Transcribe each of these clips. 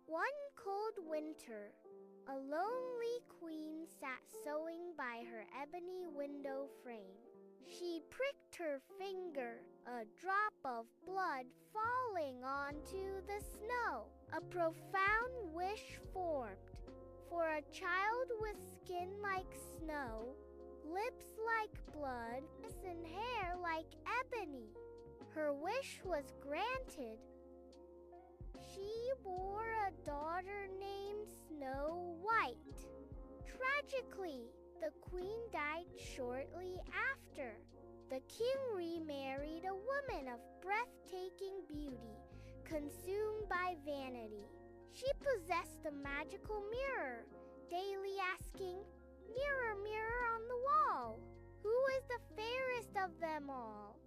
One cold winter, a lonely queen sat sewing by her ebony window frame. She pricked her finger, a drop of blood falling onto the snow. A profound wish formed, for a child with skin like snow, lips like blood, and hair like ebony. Her wish was granted. She bore a daughter named Snow White. Tragically, the queen died shortly after. The king remarried a woman of breathtaking beauty, consumed by vanity. She possessed a magical mirror, daily asking, "Mirror, mirror on the wall, who is the fairest of them all?"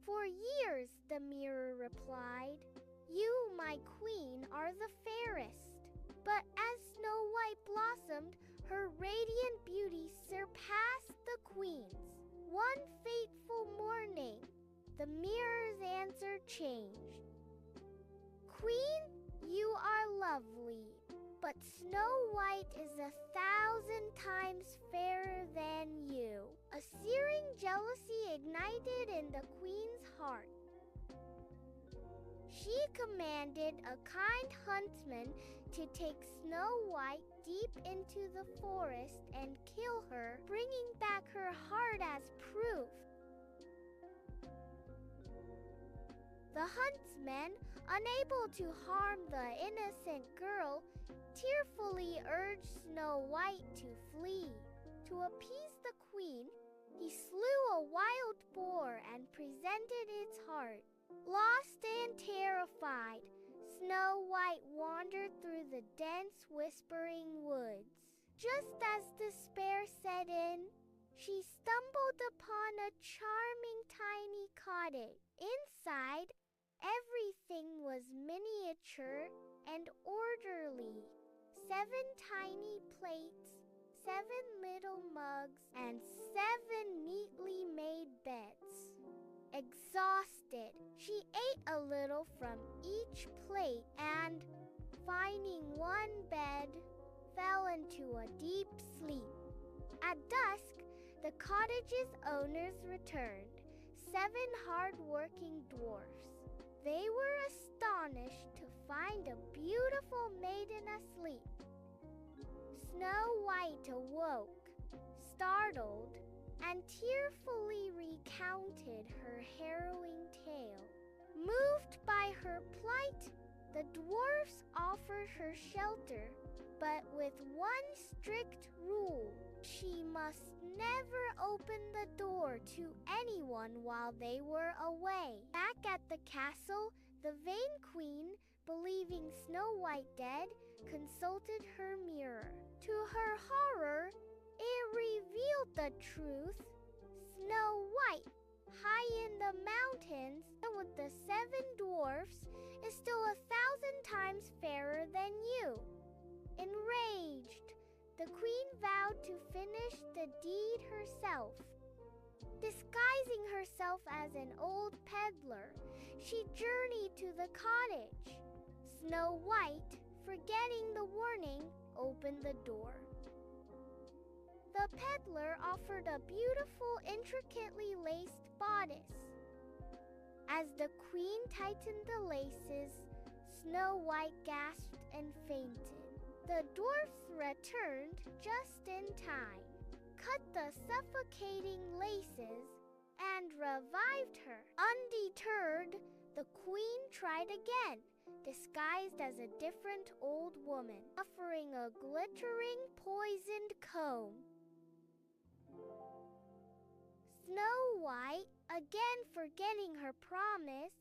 For years, the mirror replied, "You, my queen, are the fairest." But as Snow White blossomed, her radiant beauty surpassed the queen's. One fateful morning, the mirror's answer changed. "Queen, you are lovely, but Snow White is 1,000 times fairer than you." A searing jealousy ignited in the queen's heart. She commanded a kind huntsman to take Snow White deep into the forest and kill her, bringing back her heart as proof. The huntsman, unable to harm the innocent girl, tearfully urged Snow White to flee. To appease the queen, he slew a wild boar and presented its heart. Lost and terrified, Snow White wandered through the dense, whispering woods. Just as despair set in, she stumbled upon a charming tiny cottage. Inside, everything was miniature and orderly. 7 tiny plates, 7 little mugs, and 7 neatly made beds. Exhausted, she ate a little from each plate and, finding one bed, fell into a deep sleep. At dusk, the cottage's owners returned, 7 hard-working dwarfs. They were astonished to find a beautiful maiden asleep. Snow White awoke, startled, and tearfully recounted her harrowing tale. Moved by her plight, the dwarfs offered her shelter, but with one strict rule: she must never open the door to anyone while they were away. Back at the castle, the vain queen, believing Snow White dead, consulted her mirror. To her horror, it revealed the truth. Snow White, high in the mountains and with the 7 dwarfs, is still 1,000 times fairer than you. Enraged, the queen vowed to finish the deed herself. Disguising herself as an old peddler, she journeyed to the cottage. Snow White, forgetting the warning, opened the door. The peddler offered a beautiful, intricately laced bodice. As the queen tightened the laces, Snow White gasped and fainted. The dwarfs returned just in time, cut the suffocating laces, and revived her. Undeterred, the queen tried again, disguised as a different old woman, offering a glittering poisoned comb. Snow White, again forgetting her promise,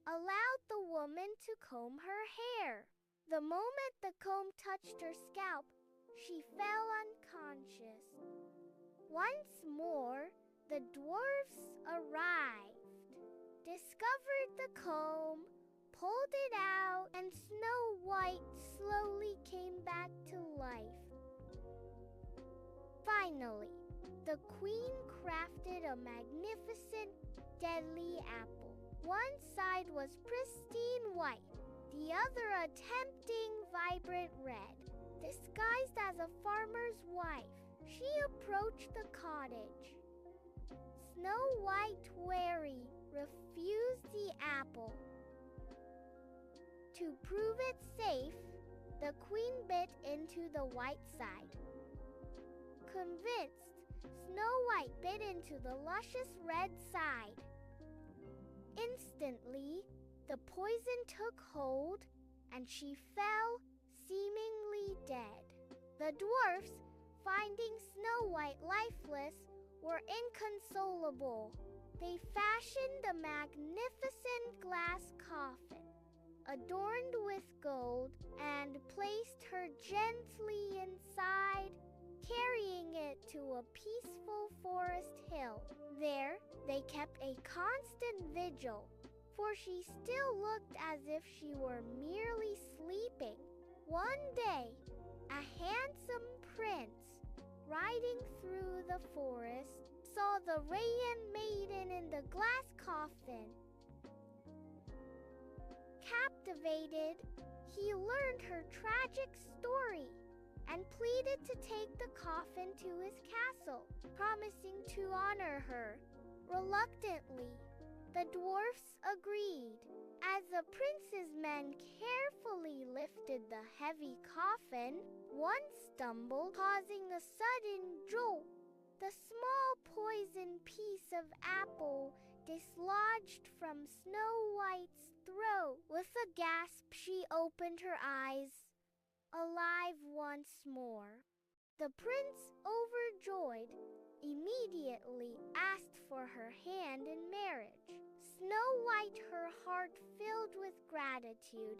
allowed the woman to comb her hair. The moment the comb touched her scalp, she fell unconscious. Once more, the dwarfs arrived, discovered the comb, pulled it out, and Snow White slowly came back to life. Finally, the queen crafted a magnificent, deadly apple. One side was pristine white, the other a tempting, vibrant red. Disguised as a farmer's wife, she approached the cottage. Snow White, wary, refused the apple. To prove it safe, the queen bit into the white side. Convinced, Snow White bit into the luscious red side. Instantly, the poison took hold, and she fell, seemingly dead. The dwarfs, finding Snow White lifeless, were inconsolable. They fashioned a magnificent glass coffin, adorned with gold, and placed her gently inside, carrying it to a peaceful forest hill. There, they kept a constant vigil, for she still looked as if she were merely sleeping. One day, a handsome prince, riding through the forest, saw the radiant maiden in the glass coffin. Captivated, he learned her tragic story and pleaded to take the coffin to his castle, promising to honor her. Reluctantly, the dwarfs agreed. As the prince's men carefully lifted the heavy coffin, one stumbled, causing a sudden jolt. The small poisoned piece of apple dislodged from Snow White's throat. With a gasp, she opened her eyes, alive once more. The prince, overjoyed, immediately asked for her hand in marriage. Snow White, her heart filled with gratitude,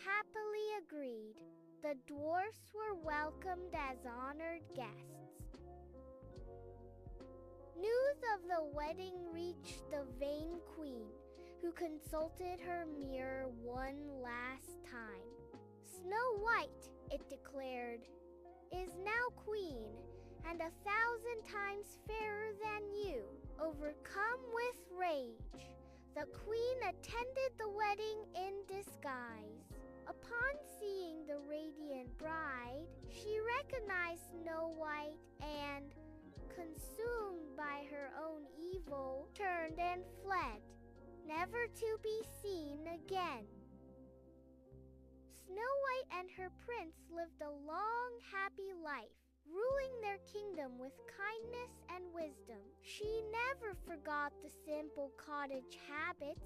happily agreed. The dwarfs were welcomed as honored guests. News of the wedding reached the vain queen, who consulted her mirror one last time. Snow White, it declared, is now queen, and 1,000 times fairer than you. Overcome with rage, the queen attended the wedding in disguise. Upon seeing the radiant bride, she recognized Snow White and, consumed by her own evil, turned and fled, never to be seen again. Snow White and her prince lived a long, happy life, ruling their kingdom with kindness and wisdom. She never forgot the simple cottage habits,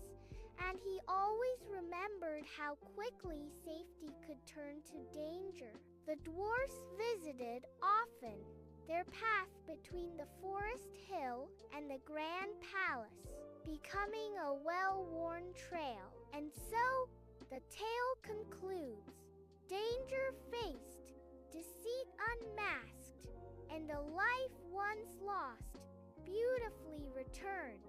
and he always remembered how quickly safety could turn to danger. The dwarfs visited often, their path between the forest hill and the grand palace, becoming a well-worn trail. And so, the tale concludes. Danger faced, deceit unmasked, and a life once lost, beautifully returned.